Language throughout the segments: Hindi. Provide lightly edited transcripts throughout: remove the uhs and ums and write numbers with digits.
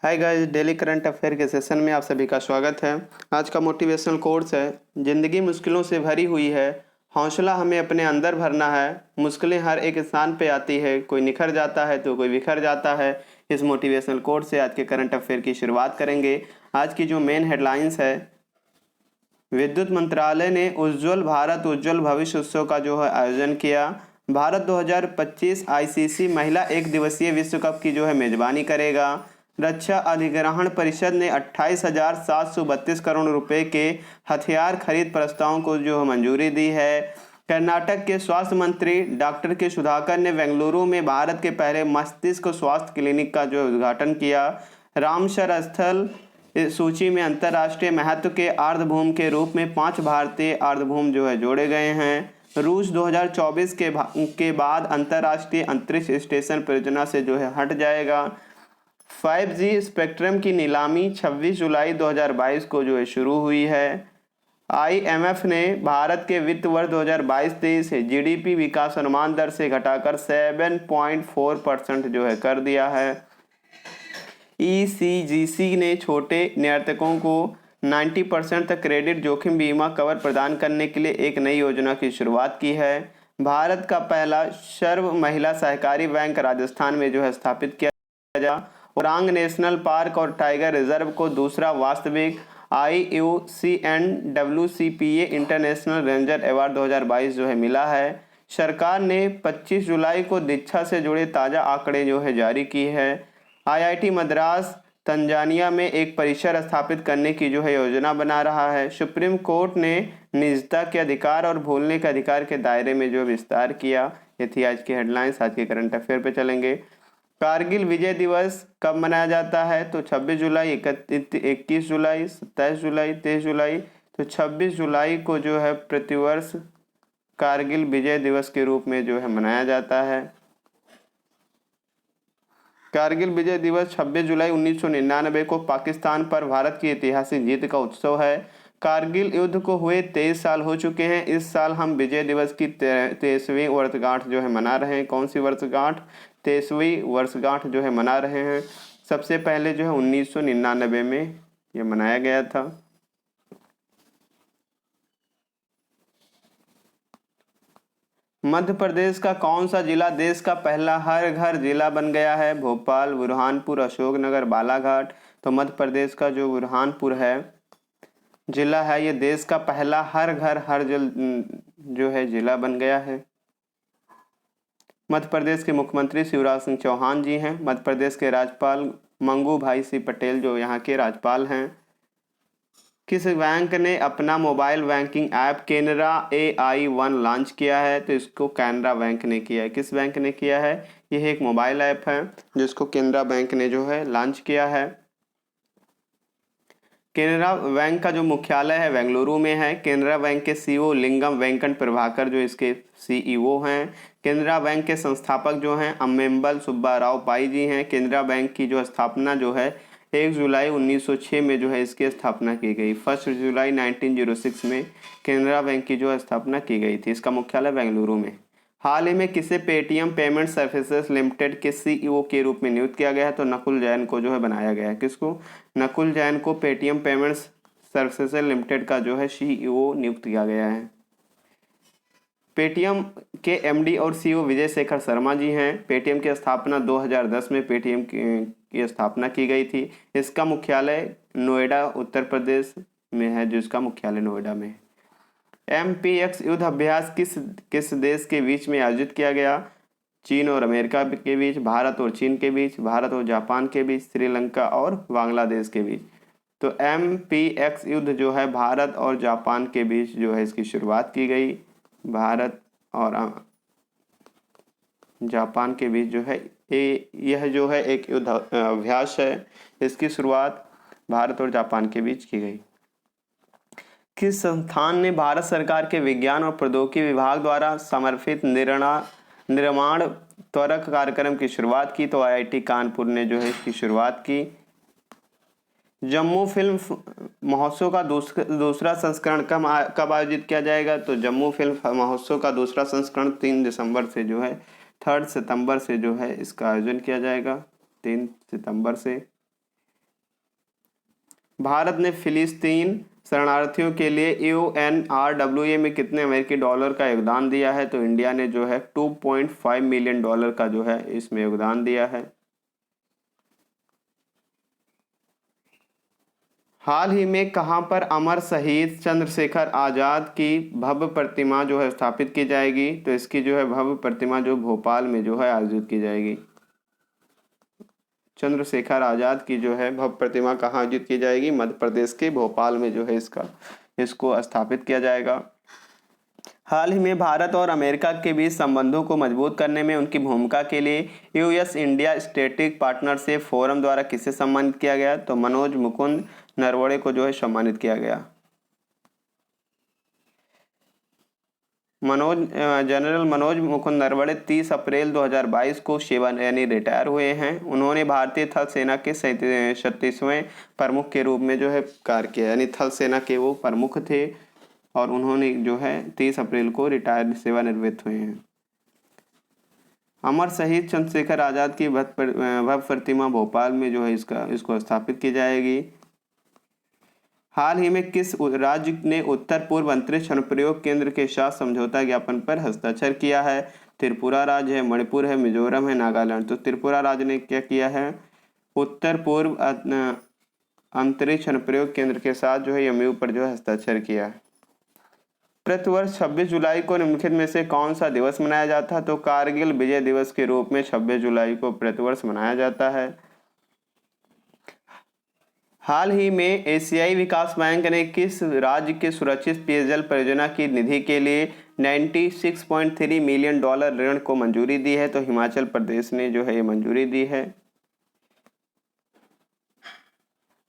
Hi guys, daily current affair के सेशन में आप सभी का स्वागत है। आज का मोटिवेशनल कोर्स है, जिंदगी मुश्किलों से भरी हुई है, हौसला हमें अपने अंदर भरना है। मुश्किलें हर एक इंसान पे आती है, कोई निखर जाता है तो कोई बिखर जाता है। इस मोटिवेशनल कोर्स से आज के करंट अफेयर की शुरुआत करेंगे। आज की जो मेन हेडलाइंस है, विद्युत मंत्रालय ने उज्ज्वल भारत उज्ज्वल भविष्य उत्सव का जो है आयोजन किया। भारत 2025 आईसीसी महिला एक दिवसीय विश्व कप की जो है मेजबानी करेगा। रक्षा अधिग्रहण परिषद ने 28,732 करोड़ रुपए के हथियार खरीद प्रस्तावों को जो मंजूरी दी है। कर्नाटक के स्वास्थ्य मंत्री डॉक्टर के सुधाकर ने बेंगलुरु में भारत के पहले मस्तिष्क स्वास्थ्य क्लिनिक का जो उद्घाटन किया। रामसर स्थल इस सूची में अंतर्राष्ट्रीय महत्व के आर्द्रभूमि के रूप में 5 भारतीय आर्द्रभूमि जो है जोड़े गए हैं। रूस 2024 के बाद अंतर्राष्ट्रीय अंतरिक्ष स्टेशन परियोजना से जो है हट जाएगा। 5G स्पेक्ट्रम की नीलामी 26 जुलाई 2022 को जो है शुरू हुई है। IMF ने भारत के वित्त वर्ष 2022-23 GDP विकास अनुमान दर से घटाकर 7.4% जो है कर दिया है। ECGC ने छोटे निर्यातकों को 90% तक क्रेडिट जोखिम बीमा कवर प्रदान करने के लिए एक नई योजना की शुरुआत की है। भारत का पहला सर्व महिला सहकारी बैंक राजस्थान में जो है स्थापित किया जा। ओरांग नेशनल पार्क और टाइगर रिजर्व को दूसरा वास्तविक IUCN WCPA international ranger award 2022 जो है मिला है। सरकार ने 25 जुलाई को दीक्षा से जुड़े ताज़ा आंकड़े जो है जारी की है। IIT मद्रास तंजानिया में एक परिसर स्थापित करने की जो है योजना बना रहा है। सुप्रीम कोर्ट ने निजता के अधिकार और भूलने के अधिकार के दायरे में जो विस्तार किया। ये थी आज की हेडलाइंस। आज के करंट अफेयर पे चलेंगे। कारगिल विजय दिवस कब मनाया जाता है? तो 26 जुलाई, 21 जुलाई, 27 जुलाई, 23 जुलाई। तो 26 जुलाई को जो है प्रतिवर्ष कारगिल विजय दिवस के रूप में जो है मनाया जाता है। कारगिल विजय दिवस 26 जुलाई 1999 को पाकिस्तान पर भारत की ऐतिहासिक जीत का उत्सव है। कारगिल युद्ध को हुए 23 साल हो चुके हैं। इस साल हम विजय दिवस की 23वीं वर्षगांठ जो है मना रहे हैं। कौन सी वर्षगांठ? 23वीं वर्षगांठ जो है मना रहे हैं। सबसे पहले जो है 1999 में ये मनाया गया था। मध्य प्रदेश का कौन सा जिला देश का पहला हर घर जिला बन गया है? भोपाल, बुरहानपुर, अशोकनगर, बालाघाट। तो मध्य प्रदेश का जो बुरहानपुर है जिला है, ये देश का पहला हर घर हर जल जो है जिला बन गया है। मध्य प्रदेश के मुख्यमंत्री शिवराज सिंह चौहान जी हैं। मध्य प्रदेश के राज्यपाल मंगू भाई सिंह पटेल जो यहाँ के राज्यपाल हैं। किस बैंक ने अपना mobile banking app Canara AI1 launch किया है? तो इसको कैनरा बैंक ने किया है। किस बैंक ने किया है? यह एक मोबाइल ऐप है जिसको केनरा बैंक ने जो है लॉन्च किया है। केनरा बैंक का जो मुख्यालय है बेंगलुरु में है। केनरा बैंक के CEO लिंगम वेंकट प्रभाकर जो इसके CEO हैं। केनरा बैंक के संस्थापक जो हैं अम्मेम्बल सुब्बा राव पाई जी हैं। केनरा बैंक की जो स्थापना जो है 1 जुलाई 1906 में जो है इसकी स्थापना की गई। 1 जुलाई 1906 में केनरा बैंक की जो स्थापना की गई थी। इसका मुख्यालय बेंगलुरु में। हाल ही में किसे पेटीएम पेमेंट सर्विसेज लिमिटेड के CEO के रूप में नियुक्त किया गया है? तो नकुल जैन को जो है बनाया गया है। किसको? नकुल जैन को पेटीएम पेमेंट्स सर्विसेज लिमिटेड का जो है CEO नियुक्त किया गया है। पेटीएम के MD और CEO विजय शेखर शर्मा जी हैं। पेटीएम की स्थापना 2010 में पेटीएम की स्थापना की गई थी। इसका मुख्यालय नोएडा उत्तर प्रदेश में है, जिसका मुख्यालय नोएडा में है। MPX युद्ध अभ्यास किस देश के बीच में आयोजित किया गया? चीन और अमेरिका के बीच, भारत और चीन के बीच, भारत और जापान के बीच, श्रीलंका और बांग्लादेश के बीच। तो MPX युद्ध जो है भारत और जापान के बीच जो है इसकी शुरुआत की गई। भारत और जापान के बीच जो है यह जो है एक युद्ध अभ्यास है। इसकी शुरुआत भारत और जापान के बीच की गई। किस संस्थान ने भारत सरकार के विज्ञान और प्रौद्योगिकी विभाग द्वारा समर्पित निर्माण त्वरक कार्यक्रम की शुरुआत की? तो IIT कानपुर ने जो है इसकी शुरुआत की। जम्मू फिल्म महोत्सव का दूसरा संस्करण कब आयोजित किया जाएगा? तो जम्मू फिल्म महोत्सव का दूसरा संस्करण 3 दिसंबर से जो है 3 सितंबर से जो है इसका आयोजन किया जाएगा। 3 सितंबर से भारत ने फिलिस्तीन शरणार्थियों के लिए UNRWA में कितने अमेरिकी डॉलर का योगदान दिया है? तो इंडिया ने जो है $2.5 मिलियन का जो है इसमें योगदान दिया है। हाल ही में कहां पर अमर शहीद चंद्रशेखर आज़ाद की भव्य प्रतिमा जो है स्थापित की जाएगी? तो इसकी जो है भव्य प्रतिमा जो भोपाल में जो है आयोजित की जाएगी। चंद्रशेखर आज़ाद की जो है भव्य प्रतिमा कहाँ आयोजित की जाएगी? मध्य प्रदेश के भोपाल में जो है इसको स्थापित किया जाएगा। हाल ही में भारत और अमेरिका के बीच संबंधों को मजबूत करने में उनकी भूमिका के लिए US India strategic partnership forum द्वारा किसे सम्मानित किया गया? तो मनोज मुकुंद नरवणे को जो है सम्मानित किया गया। जनरल मनोज मुकुंद नरवणे 30 अप्रैल 2022 को सेवा यानी रिटायर हुए हैं। उन्होंने भारतीय थल सेना के 37वें प्रमुख के रूप में जो है कार्य किया, यानी थल सेना के वो प्रमुख थे और उन्होंने जो है 30 अप्रैल को रिटायर सेवानिवृत्त हुए हैं। अमर शहीद चंद्रशेखर आज़ाद की भव्य प्रतिमा भोपाल में जो है इसको स्थापित की जाएगी। हाल ही में किस राज्य ने उत्तर पूर्व अंतरिक्ष अनुप्रयोग केंद्र के साथ समझौता ज्ञापन पर हस्ताक्षर किया है? त्रिपुरा राज्य है, मणिपुर है, मिजोरम है, नागालैंड। तो त्रिपुरा राज्य ने क्या किया है? उत्तर पूर्व अंतरिक्ष अनुप्रयोग केंद्र के साथ जो है MOU पर जो है हस्ताक्षर किया है। प्रतिवर्ष 26 जुलाई को निम्नलिखित में से कौन सा दिवस मनाया जाता है? तो कारगिल विजय दिवस के रूप में 26 जुलाई को प्रतिवर्ष मनाया जाता है। हाल ही में एशियाई विकास बैंक ने किस राज्य के सुरक्षित पेयजल परियोजना की निधि के लिए $96.3 मिलियन ऋण को मंजूरी दी है? तो हिमाचल प्रदेश ने जो है ये मंजूरी दी है।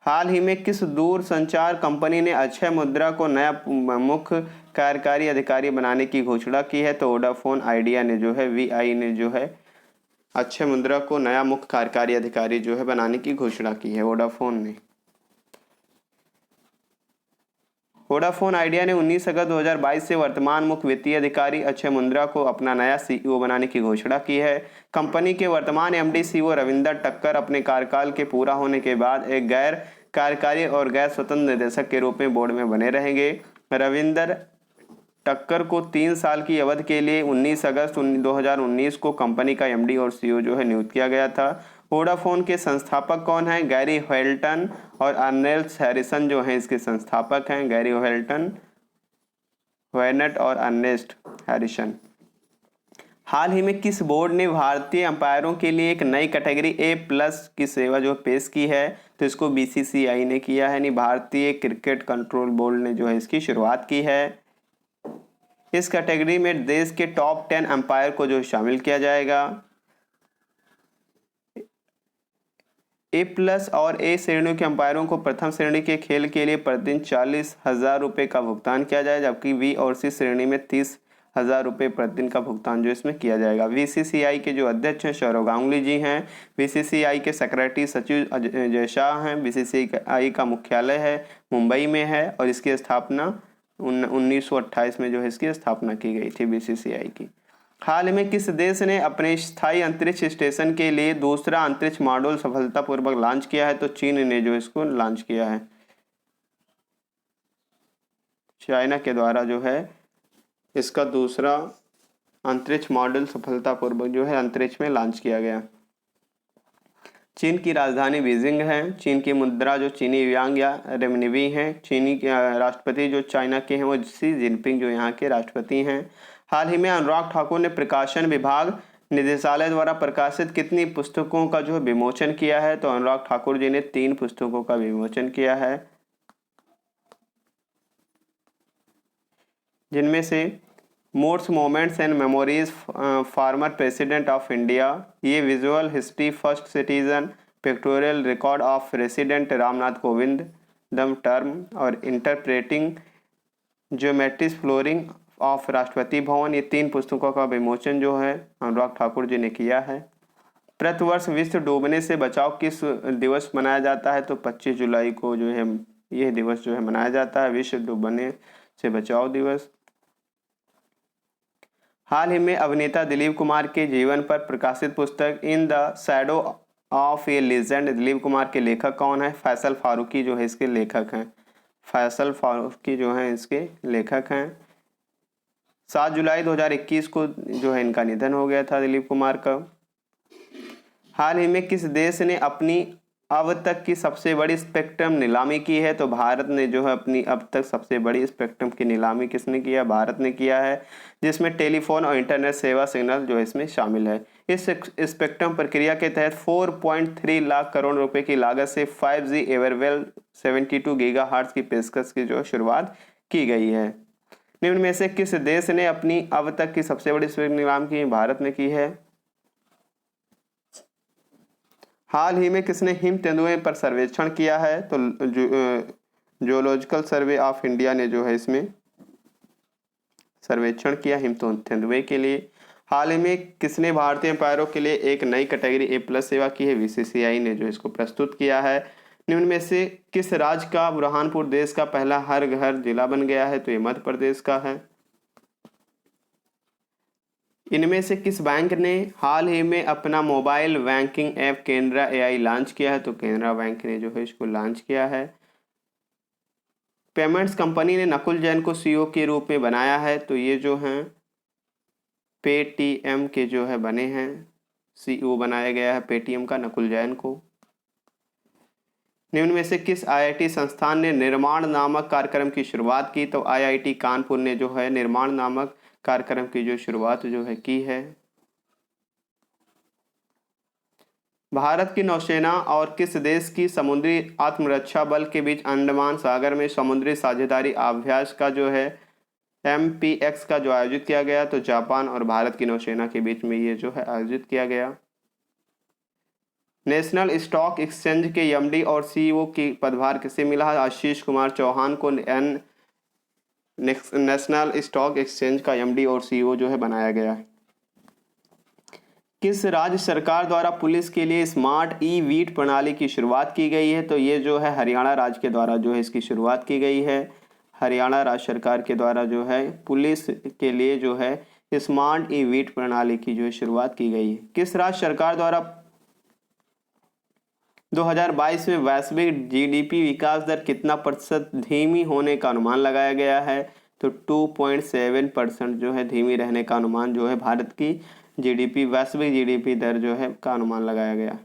हाल ही में किस दूर संचार कंपनी ने अक्षय मुद्रा को नया मुख्य कार्यकारी अधिकारी बनाने की घोषणा की है? तो वोडाफोन आइडिया ने जो है VI ने जो है अक्षय मुद्रा को नया मुख्य कार्यकारी अधिकारी जो है बनाने की घोषणा की है, वोडाफोन ने। वोडाफोन आइडिया ने 19 अगस्त 2022 से वर्तमान मुख्य वित्तीय अधिकारी अक्षय मुंद्रा को अपना नया CEO बनाने की घोषणा की है। कंपनी के वर्तमान MD CEO रविंदर टक्कर अपने कार्यकाल के पूरा होने के बाद एक गैर कार्यकारी और गैर स्वतंत्र निदेशक के रूप में बोर्ड में बने रहेंगे। रविंदर टक्कर को 3 साल की अवधि के लिए 19 अगस्त 2019 को कंपनी का MD और CEO जो है नियुक्त किया गया था। वोडाफोन के संस्थापक कौन हैं? गैरी हेल्टन और अर्नेस्ट हैरिसन जो हैं इसके संस्थापक हैं। गैरी हेल्टन, वेनेट और अर्नेस्ट हैरिसन। हाल ही में किस बोर्ड ने भारतीय अंपायरों के लिए एक नई कैटेगरी A+ की सेवा जो पेश की है? तो इसको BCCI ने किया है, यानी भारतीय क्रिकेट कंट्रोल बोर्ड ने जो है इसकी शुरुआत की है। इस कैटेगरी में देश के टॉप 10 अंपायर को जो शामिल किया जाएगा। A+ और A श्रेणियों के अंपायरों को प्रथम श्रेणी के खेल के लिए प्रतिदिन 40,000 रुपये का भुगतान किया जाए, जबकि B और C श्रेणी में 30,000 रुपये प्रतिदिन का भुगतान जो इसमें किया जाएगा। BCCI के जो अध्यक्ष हैं सौरव गांगुली जी हैं। BCCI के सेक्रेटरी सचिव अजय शाह हैं। BCCI का मुख्यालय है मुंबई में है और इसकी स्थापना 1928 में जो है इसकी स्थापना की गई थी BCCI की। हाल में किस देश ने अपने स्थायी अंतरिक्ष स्टेशन के लिए दूसरा अंतरिक्ष मॉड्यूल सफलतापूर्वक लॉन्च किया है? तो चीन ने जो इसको लॉन्च किया है। चाइना के द्वारा जो है इसका दूसरा अंतरिक्ष मॉड्यूल सफलतापूर्वक जो है अंतरिक्ष में लॉन्च किया गया। चीन की राजधानी बीजिंग है। चीन की मुद्रा जो चीनी युआन या रेमनिवी है। चीनी के राष्ट्रपति जो चाइना के हैं वो शी जिनपिंग जो यहाँ के राष्ट्रपति हैं। हाल ही में अनुराग ठाकुर ने प्रकाशन विभाग निदेशालय द्वारा प्रकाशित कितनी पुस्तकों का जो है विमोचन किया है? तो अनुराग ठाकुर जी ने 3 पुस्तकों का विमोचन किया है, जिनमें से most moments and memories former president of India, ये visual history first citizen, pictorial record of resident Ramnath Kovind the term और interpreting geometric flooring of Rashtrapati Bhavan, ये 3 पुस्तकों का विमोचन जो है अनुराग ठाकुर जी ने किया है। प्रतिवर्ष विश्व डूबने से बचाव किस दिवस मनाया जाता है? तो 25 जुलाई को जो है यह दिवस जो है मनाया जाता है, विश्व डूबने से बचाव दिवस। हाल ही में अभिनेता दिलीप कुमार के जीवन पर प्रकाशित पुस्तक in the shadow of A legend Dilip Kumar के लेखक कौन है? फैसल फारूकी जो है इसके लेखक हैं। फैसल फारूकी जो है इसके लेखक हैं। 7 जुलाई 2021 को जो है इनका निधन हो गया था दिलीप कुमार का। हाल ही में किस देश ने अपनी अब तक की सबसे बड़ी स्पेक्ट्रम नीलामी की है? तो भारत ने जो है अपनी अब तक सबसे बड़ी स्पेक्ट्रम की नीलामी किसने किया? भारत ने किया है, जिसमें टेलीफोन और इंटरनेट सेवा सिग्नल जो है इसमें शामिल है। इस स्पेक्ट्रम प्रक्रिया के तहत 4.3 लाख करोड़ रुपए की लागत से 5G एवरवेल 72 गीगाहर्ट्ज की पेशकश की जो शुरुआत की गई है। निम्न में से किस देश ने अपनी अब तक की सबसे बड़ी स्पेक्ट्रम नीलामी की? भारत ने की है। हाल ही में किसने हिम तेंदुए पर सर्वेक्षण किया है? तो जूलॉजिकल सर्वे ऑफ इंडिया ने जो है इसमें सर्वेक्षण किया हिम तेंदुए के लिए। हाल ही में किसने भारतीय अंपायरों के लिए एक नई कैटेगरी A+ सेवा की है? BCCI ने जो इसको प्रस्तुत किया है। निम्न में से किस राज्य का बुरहानपुर देश का पहला हर घर जिला बन गया है? तो ये मध्य प्रदेश का है। इनमें से किस बैंक ने हाल ही में अपना mobile banking app Canara AI launch किया है? तो केनरा बैंक ने जो है इसको लॉन्च किया है। पेमेंट्स कंपनी ने नकुल जैन को CEO के रूप में बनाया है। तो ये जो हैं पेटीएम के जो है बने हैं, CEO बनाया गया है पेटीएम का नकुल जैन को। निम्न में से किस IIT संस्थान ने निर्माण नामक कार्यक्रम की शुरुआत की? तो IIT कानपुर ने जो है निर्माण नामक कार्यक्रम की जो शुरुआत जो है की है। भारत की नौसेना और किस देश की समुद्री आत्मरक्षा बल के बीच अंडमान सागर में समुद्री साझेदारी अभ्यास का जो है MPX का जो आयोजित किया गया? तो जापान और भारत की नौसेना के बीच में ये जो है आयोजित किया गया। नेशनल स्टॉक एक्सचेंज के MD और CEO की पदभार किसे मिला? आशीष कुमार चौहान को नेशनल स्टॉक एक्सचेंज का MD और CEO जो है बनाया गया है। किस राज्य सरकार द्वारा पुलिस के लिए स्मार्ट ई-वीट प्रणाली की शुरुआत की गई है? तो ये जो है हरियाणा राज्य के द्वारा जो है इसकी शुरुआत की गई है। हरियाणा राज्य सरकार के द्वारा जो है पुलिस के लिए जो है स्मार्ट ई-वीट प्रणाली की जो है शुरुआत की गई है। किस राज्य सरकार द्वारा 2022 में वैश्विक GDP विकास दर कितना प्रतिशत धीमी होने का अनुमान लगाया गया है? तो 2.7% जो है धीमी रहने का अनुमान जो है भारत की वैश्विक GDP दर जो है का अनुमान लगाया गया।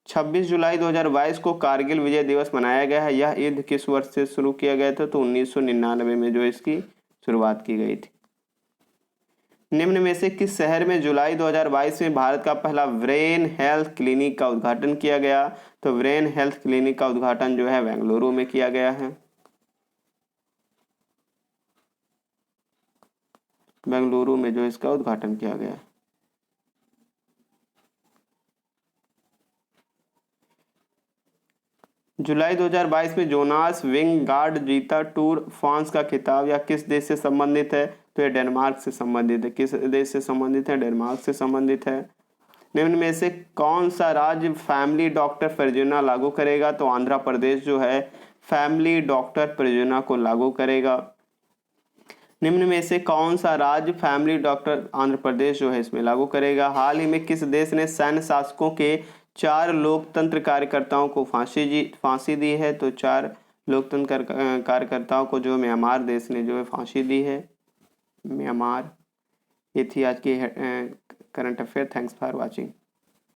26 जुलाई 2022 को कारगिल विजय दिवस मनाया गया है। यह युद्ध किस वर्ष से शुरू किया गया था? तो 1999 में जो इसकी शुरुआत की गई थी। निम्न में से किस शहर में जुलाई 2022 में भारत का पहला ब्रेन हेल्थ क्लिनिक का उद्घाटन किया गया? तो ब्रेन हेल्थ क्लिनिक का उद्घाटन जो है बेंगलुरु में किया गया है। बेंगलुरु में जो इसका उद्घाटन किया गया। जुलाई 2022 में जोनास विंगगार्ड जीता टूर फ्रांस का खिताब या किस देश से संबंधित है? तो ये डेनमार्क से संबंधित है। किस देश से संबंधित है? डेनमार्क से संबंधित है। निम्न में से कौन सा राज्य फैमिली डॉक्टर परियोजना लागू करेगा? तो आंध्र प्रदेश जो है फैमिली डॉक्टर परियोजना को लागू करेगा। निम्न में से कौन सा राज्य फैमिली डॉक्टर आंध्र प्रदेश जो है इसमें लागू करेगा? हाल ही में किस देश ने सैन्य शासकों के 4 लोकतंत्र कार्यकर्ताओं को फांसी दी है? तो 4 लोकतंत्र कार्यकर्ताओं को जो म्यांमार देश ने जो है फांसी दी है। म्यांमार। ये थी आज की current affair. Thanks for watching.